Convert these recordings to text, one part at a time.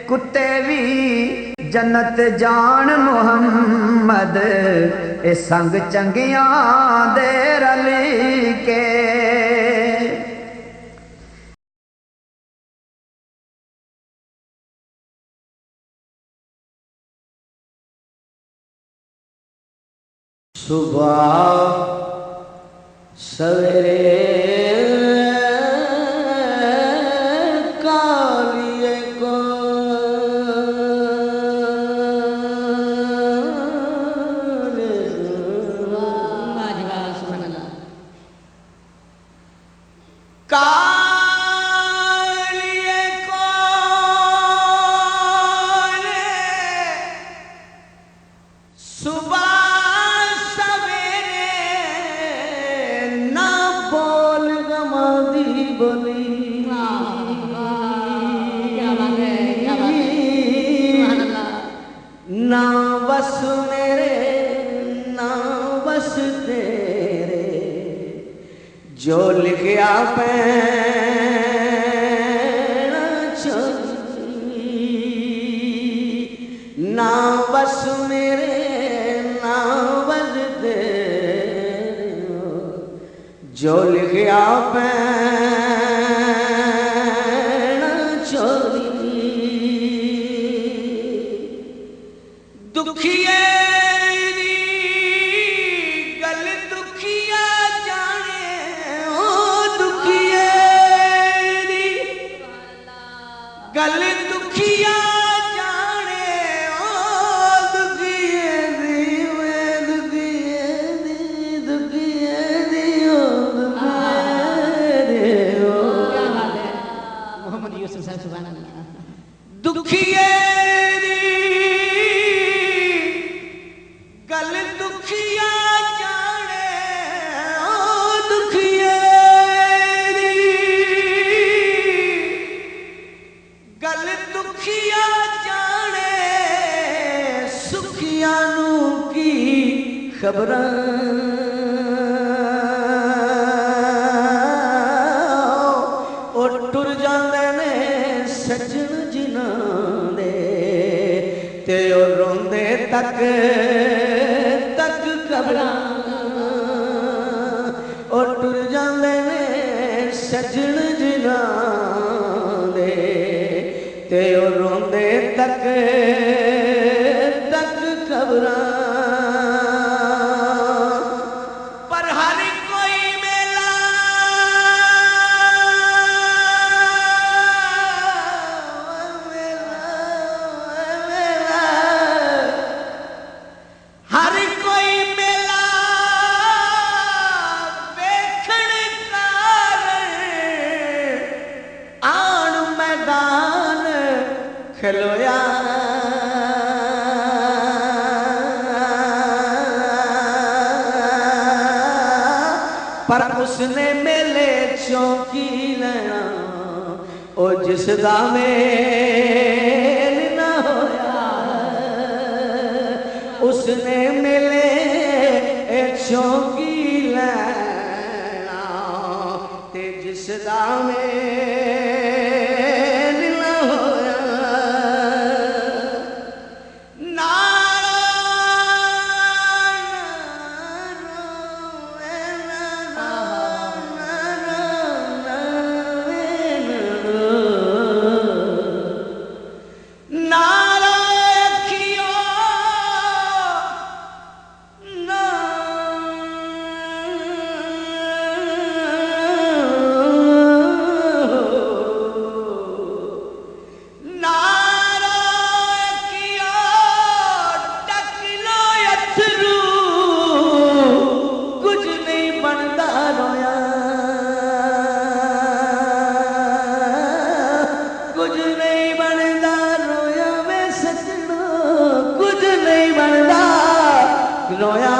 कुत्ते भी जन्नत जान मुहम्मद ए संग चंगियां दे रल के। सुबह सवेरे कालिए को कालिए को सुबह ना बस मेरे ना बस तेरे जो लिखा पैना चली। ना बस मेरे ना बस तेरे जो लिखा पैना चली। दुखिए दी गल दुखिया जाने ओ दुखिए दी गल दुखिया जाने ओ दुखिए दी मैं दुखिए दी दुखिए दी ओ दुखिए दी ओ। क्या बात है मोहम्मद यूसुफ साहब सुभान अल्लाह। दुखिए गल दुखिया जाने ओ दुखिए दी गल दुखिया जाने सुखिया नू की खबरां ओ टुर जांदे ने सजन जिन्हां दे ते ओ रोंदे तक ओ टुर जांदे ने सजन जिन्हां दे ते ओ रोंदे तक खबरां। पर हर कोई मेला हर कोई मेला देखण कारण आन मैदान खलोया। पर उसने मेले चौकी लेना ओ जिसदा मेल ना होया। उसने मेले चौकी लेना ते जिसदा मेल ना होया। रोया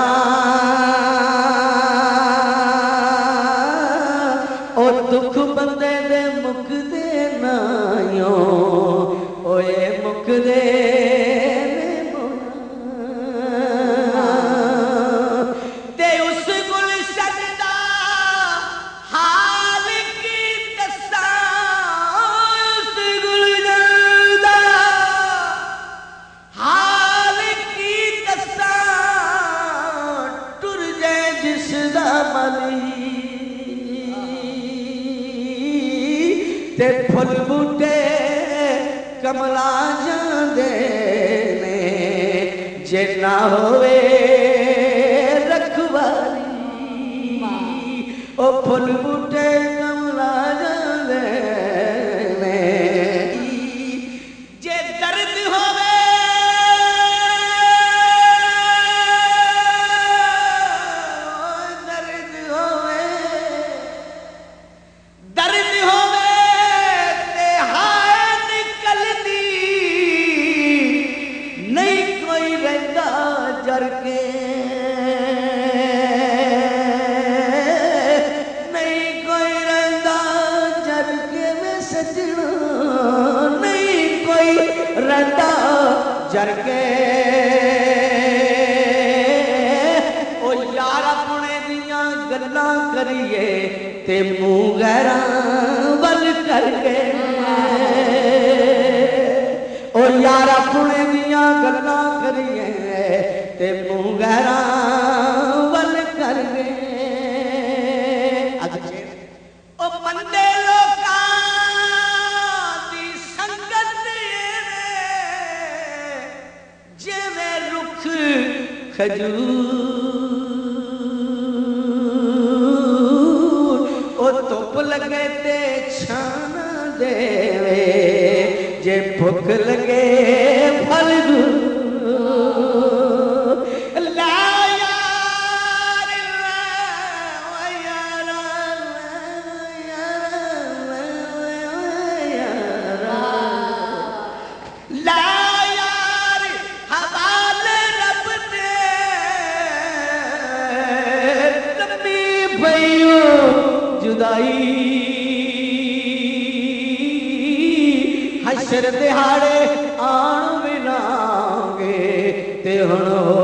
ओ दुख बंदे दे मुकदे नायो ओए मुकदे ते उस गुलशन दा हाल की दसा उस गुलशन दा कमला जांदे ने जे ना होवे रखवारी ओ फुल बूटे कमला जांदे ने जे दर्द होवे ते हाय निकलदी नहीं कोई रहंदा जर के नहीं कोई रहंदा जर के वे सजना नहीं कोई रहंदा जर के ओ यार अपने दियां गल्लां करिए ते मुंह गैरा बल करके और यार अपने दियां गल्लां करिए ते मुंह गैरा बल करके ओ मंदे लोकां दी संगत जिवें रुख खजूर ओ धुप लगे ते छान देवे जे भुख लगे फल ला यार ला यार हवाले रब दे लंबी भइयो जुदाई हशर दिहाड़े आन मिलांगे ते हुण हो